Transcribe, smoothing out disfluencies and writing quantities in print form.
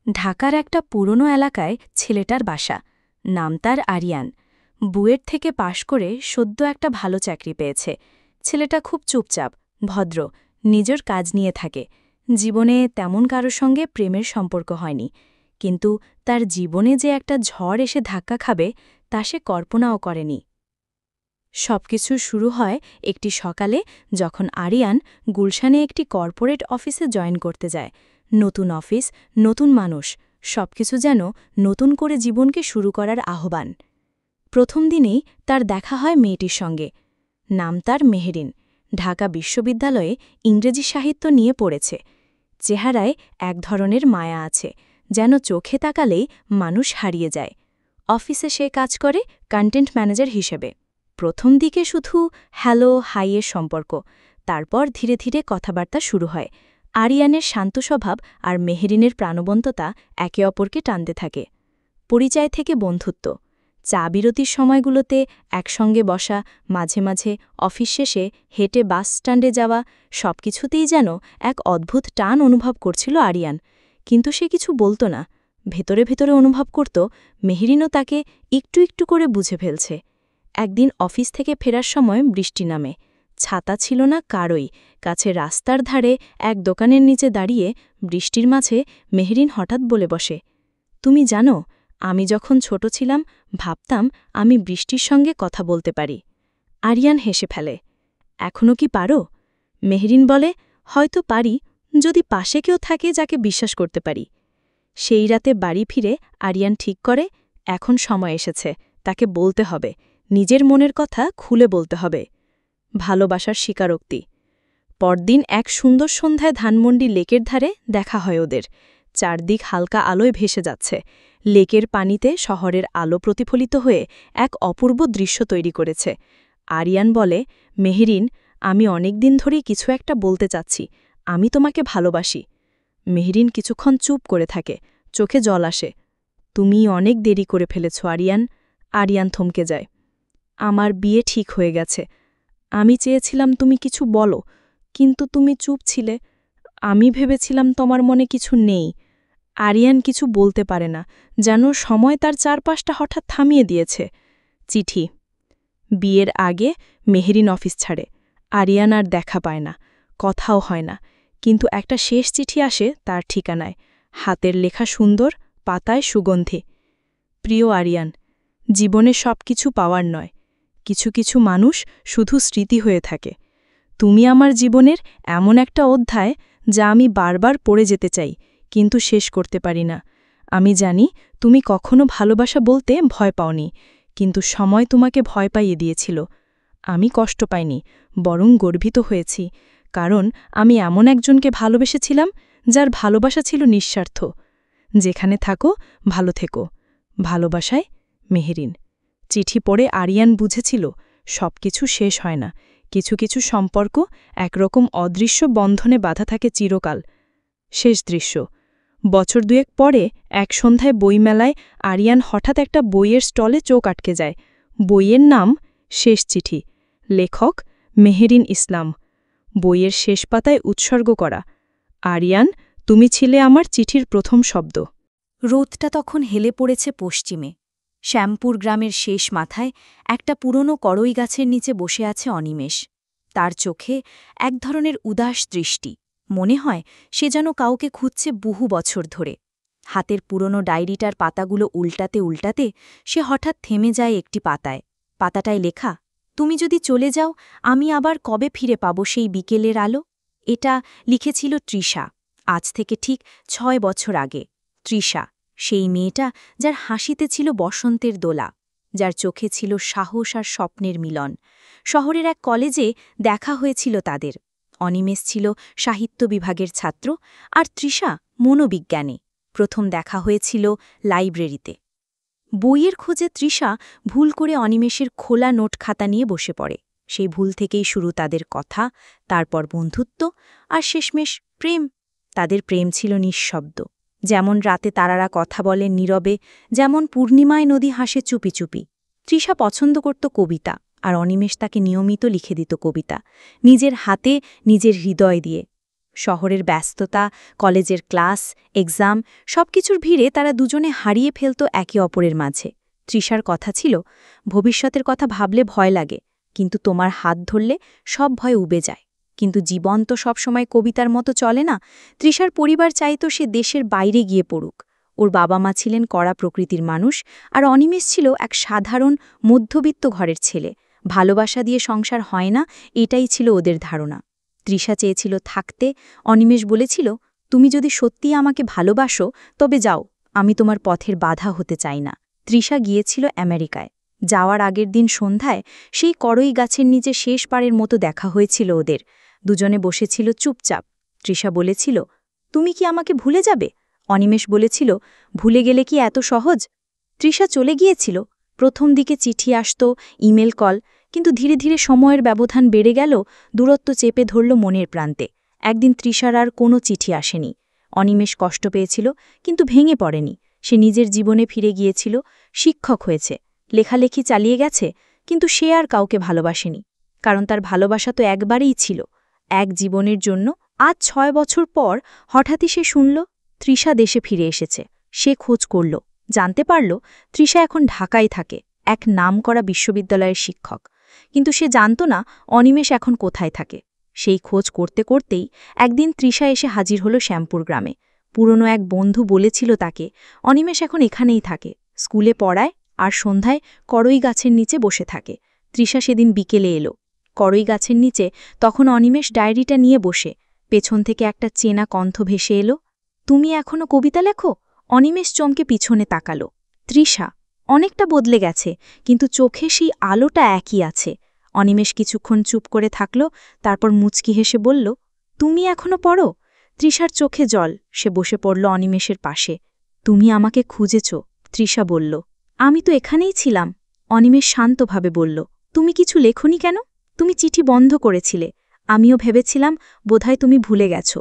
ঢাকার একটা পুরনো এলাকায় ছেলেটার বাসা। নাম তার আরিয়ান। বুয়েট থেকে পাশ করে সদ্য একটা ভালো চাকরি পেয়েছে। ছেলেটা খুব চুপচাপ, ভদ্র, নিজের কাজ নিয়ে থাকে। জীবনে তেমন কারোর সঙ্গে প্রেমের সম্পর্ক হয়নি, কিন্তু তার জীবনে যে একটা ঝড় এসে ধাক্কা খাবে তা সে কল্পনাও করেনি। সবকিছু শুরু হয় একটি সকালে, যখন আরিয়ান গুলশানে একটি কর্পোরেট অফিসে জয়েন করতে যায়। নতুন অফিস, নতুন মানুষ, সবকিছু যেন নতুন করে জীবনকে শুরু করার আহ্বান। প্রথম দিনেই তার দেখা হয় মেয়েটির সঙ্গে। নাম তার মেহেরিন। ঢাকা বিশ্ববিদ্যালয়ে ইংরেজি সাহিত্য নিয়ে পড়েছে। চেহারায় এক ধরনের মায়া আছে, যেন চোখে তাকালেই মানুষ হারিয়ে যায়। অফিসে সে কাজ করে কন্টেন্ট ম্যানেজার হিসেবে। প্রথম দিকে শুধু হ্যালো হাইয়ের সম্পর্ক, তারপর ধীরে ধীরে কথাবার্তা শুরু হয়। আরিয়ানের শান্ত স্বভাব আর মেহেরিনের প্রাণবন্ততা একে অপরকে টানতে থাকে। পরিচয় থেকে বন্ধুত্ব, চা বিরতির সময়গুলোতে একসঙ্গে বসা, মাঝে মাঝে অফিস শেষে হেঁটে বাস স্ট্যান্ডে যাওয়া, সবকিছুতেই যেন এক অদ্ভুত টান অনুভব করছিল আরিয়ান। কিন্তু সে কিছু বলতো না। ভেতরে ভেতরে অনুভব করত মেহেরিনও তাকে একটু একটু করে বুঝে ফেলছে। একদিন অফিস থেকে ফেরার সময় বৃষ্টি নামে। ছাতা ছিল না কারই কাছে। রাস্তার ধারে এক দোকানের নিচে দাঁড়িয়ে বৃষ্টির মাঝে মেহেরিন হঠাৎ বলে বসে, তুমি জানো, আমি যখন ছোট ছিলাম ভাবতাম আমি বৃষ্টির সঙ্গে কথা বলতে পারি। আরিয়ান হেসে ফেলে, এখনও কি পারো? মেহেরিন বলে, হয়তো পারি, যদি পাশে কেউ থাকে যাকে বিশ্বাস করতে পারি। সেই রাতে বাড়ি ফিরে আরিয়ান ঠিক করে, এখন সময় এসেছে, তাকে বলতে হবে, নিজের মনের কথা খুলে বলতে হবে। ভালোবাসার স্বীকারোক্তি। পরদিন এক সুন্দর সন্ধ্যায় ধানমন্ডি লেকের ধারে দেখা হয় ওদের। চারদিক হালকা আলোয় ভেসে যাচ্ছে। লেকের পানিতে শহরের আলো প্রতিফলিত হয়ে এক অপূর্ব দৃশ্য তৈরি করেছে। আরিয়ান বলে, মেহেরিন, আমি অনেক দিন ধরেই কিছু একটা বলতে চাচ্ছি, আমি তোমাকে ভালোবাসি। মেহেরিন কিছুক্ষণ চুপ করে থাকে, চোখে জল আসে। তুমি অনেক দেরি করে ফেলেছ আরিয়ান। আরিয়ান থমকে যায়। আমার বিয়ে ঠিক হয়ে গেছে। আমি চেয়েছিলাম তুমি কিছু বলো, কিন্তু তুমি চুপ ছিলে। আমি ভেবেছিলাম তোমার মনে কিছু নেই। আরিয়ান কিছু বলতে পারে না, যেন সময় তার চারপাশটা হঠাৎ থামিয়ে দিয়েছে। চিঠি। বিয়ের আগে মেহেরিন অফিস ছাড়ে। আরিয়ান আর দেখা পায় না, কথাও হয় না। কিন্তু একটা শেষ চিঠি আসে তার ঠিকানায়। হাতের লেখা সুন্দর, পাতায় সুগন্ধি। প্রিয় আরিয়ান, জীবনে সব কিছু পাওয়ার নয়, কিছু কিছু মানুষ শুধু স্মৃতি হয়ে থাকে। তুমি আমার জীবনের এমন একটা অধ্যায় যা আমি বারবার পড়ে যেতে চাই, কিন্তু শেষ করতে পারি না। আমি জানি তুমি কখনো ভালোবাসা বলতে ভয় পাওনি, কিন্তু সময় তোমাকে ভয় পাইয়ে দিয়েছিল। আমি কষ্ট পাইনি, বরং গর্বিত হয়েছি, কারণ আমি এমন একজনকে ভালোবেসেছিলাম যার ভালোবাসা ছিল নিঃস্বার্থ। যেখানে থাকো ভালো থেকো। ভালোবাসায়, মেহেরিন। চিঠি পড়ে আরিয়ান বুঝেছিল সবকিছু শেষ হয় না, কিছু কিছু সম্পর্ক একরকম অদৃশ্য বন্ধনে বাধা থাকে চিরকাল। শেষ দৃশ্য। বছর দুয়েক পরে এক সন্ধ্যায় বইমেলায় আরিয়ান হঠাৎ একটা বইয়ের স্টলে চোখ আটকে যায়। বইয়ের নাম শেষ চিঠি, লেখক মেহেরিন ইসলাম। বইয়ের শেষ পাতায় উৎসর্গ করা, আরিয়ান, তুমি ছিলে আমার চিঠির প্রথম শব্দ। রোদটা তখন হেলে পড়েছে পশ্চিমে। শ্যামপুর গ্রামের শেষ মাথায় একটা পুরনো কড়ই গাছের নিচে বসে আছে অনিমেষ। তার চোখে এক ধরনের উদাস দৃষ্টি। মনে হয় সে যেন কাউকে খুঁজছে বহু বছর ধরে। হাতের পুরনো ডায়েরিটার পাতাগুলো উল্টাতে উল্টাতে সে হঠাৎ থেমে যায় একটি পাতায়। পাতাটায় লেখা, তুমি যদি চলে যাও আমি আবার কবে ফিরে পাব সেই বিকেলের আলো? এটা লিখেছিল তৃষা, আজ থেকে ঠিক ৬ বছর আগে। তৃষা, সেই মেয়েটা যার হাসিতে ছিল বসন্তের দোলা, যার চোখে ছিল সাহস আর স্বপ্নের মিলন। শহরের এক কলেজে দেখা হয়েছিল তাদের। অনিমেষ ছিল সাহিত্য বিভাগের ছাত্র, আর তৃষা মনোবিজ্ঞানে। প্রথম দেখা হয়েছিল লাইব্রেরিতে। বইয়ের খোঁজে তৃষা ভুল করে অনিমেষের খোলা নোট খাতা নিয়ে বসে পড়ে। সেই ভুল থেকেই শুরু তাদের কথা, তারপর বন্ধুত্ব, আর শেষমেশ প্রেম। তাদের প্রেম ছিল নিঃশব্দ, যেমন রাতে তারারা কথা বলেন নীরবে, যেমন পূর্ণিমায় নদী হাসে চুপি চুপি। তৃষা পছন্দ করত কবিতা, আর অনিমেষ তাকে নিয়মিত লিখে দিত কবিতা, নিজের হাতে, নিজের হৃদয় দিয়ে। শহরের ব্যস্ততা, কলেজের ক্লাস, এক্সাম সবকিছুর ভিড়ে তারা দুজনে হারিয়ে ফেলত একে অপরের মাঝে। তৃষার কথা ছিল, ভবিষ্যতের কথা ভাবলে ভয় লাগে, কিন্তু তোমার হাত ধরলে সব ভয় উবে যায়। কিন্তু জীবন তো সবসময় কবিতার মতো চলে না। তৃষার পরিবার চাইতো সে দেশের বাইরে গিয়ে পড়ুক। ওর বাবা মা ছিলেন কড়া প্রকৃতির মানুষ, আর অনিমেষ ছিল এক সাধারণ মধ্যবিত্ত ঘরের ছেলে। ভালোবাসা দিয়ে সংসার হয় না, এটাই ছিল ওদের ধারণা। তৃষা চেয়েছিল থাকতে, অনিমেষ বলেছিল, তুমি যদি সত্যিই আমাকে ভালোবাসো তবে যাও, আমি তোমার পথের বাধা হতে চাই না। তৃষা গিয়েছিল আমেরিকায়। যাওয়ার আগের দিন সন্ধ্যায় সেই কড়ই গাছের নিচে শেষবারের মতো দেখা হয়েছিল ওদের। দুজনে বসেছিল চুপচাপ। তৃষা বলেছিল, তুমি কি আমাকে ভুলে যাবে? অনিমেষ বলেছিল, ভুলে গেলে কি এত সহজ? তৃষা চলে গিয়েছিল। প্রথম দিকে চিঠি আসত, ইমেল কল, কিন্তু ধীরে ধীরে সময়ের ব্যবধান বেড়ে গেল, দূরত্ব চেপে ধরল মনের প্রান্তে। একদিন তৃষার আর কোনো চিঠি আসেনি। অনিমেষ কষ্ট পেয়েছিল, কিন্তু ভেঙে পড়েনি। সে নিজের জীবনে ফিরে গিয়েছিল, শিক্ষক হয়েছে, লেখালেখি চালিয়ে গেছে, কিন্তু সে আর কাউকে ভালোবাসেনি। কারণ তার ভালোবাসা তো একবারেই ছিল, এক জীবনের জন্য। আজ 6 বছর পর হঠাৎই সে শুনল তৃষা দেশে ফিরে এসেছে। সে খোঁজ করল, জানতে পারল তৃষা এখন ঢাকায় থাকে, এক নামকরা বিশ্ববিদ্যালয়ের শিক্ষক। কিন্তু সে জানত না অনিমেষ এখন কোথায় থাকে। সেই খোঁজ করতে করতেই একদিন তৃষা এসে হাজির হল শ্যামপুর গ্রামে। পুরনো এক বন্ধু বলেছিল তাকে, অনিমেষ এখন এখানেই থাকে, স্কুলে পড়ায় আর সন্ধ্যায় কড়ই গাছের নিচে বসে থাকে। তৃষা সেদিন বিকেলে এলো। কড়ই গাছের নিচে তখন অনিমেষ ডায়েরিটা নিয়ে বসে। পেছন থেকে একটা চেনা কণ্ঠ ভেসে এলো, তুমি এখনো কবিতা লেখো? অনিমেষ চমকে পিছনে তাকালো। তৃষা অনেকটা বদলে গেছে, কিন্তু চোখে সেই আলোটা একই আছে। অনিমেষ কিছুক্ষণ চুপ করে থাকল, তারপর মুচকি হেসে বলল, তুমি এখনো পড়ো? তৃষার চোখে জল। সে বসে পড়ল অনিমেষের পাশে। তুমি আমাকে খুঁজেছ? তৃষা বলল, আমি তো এখানেই ছিলাম। অনিমেষ শান্তভাবে বলল, তুমি কিছু লেখনি কেন? তুমি চিঠি বন্ধ করেছিলে। আমিও ভেবেছিলাম বোধহয় তুমি ভুলে গেছো।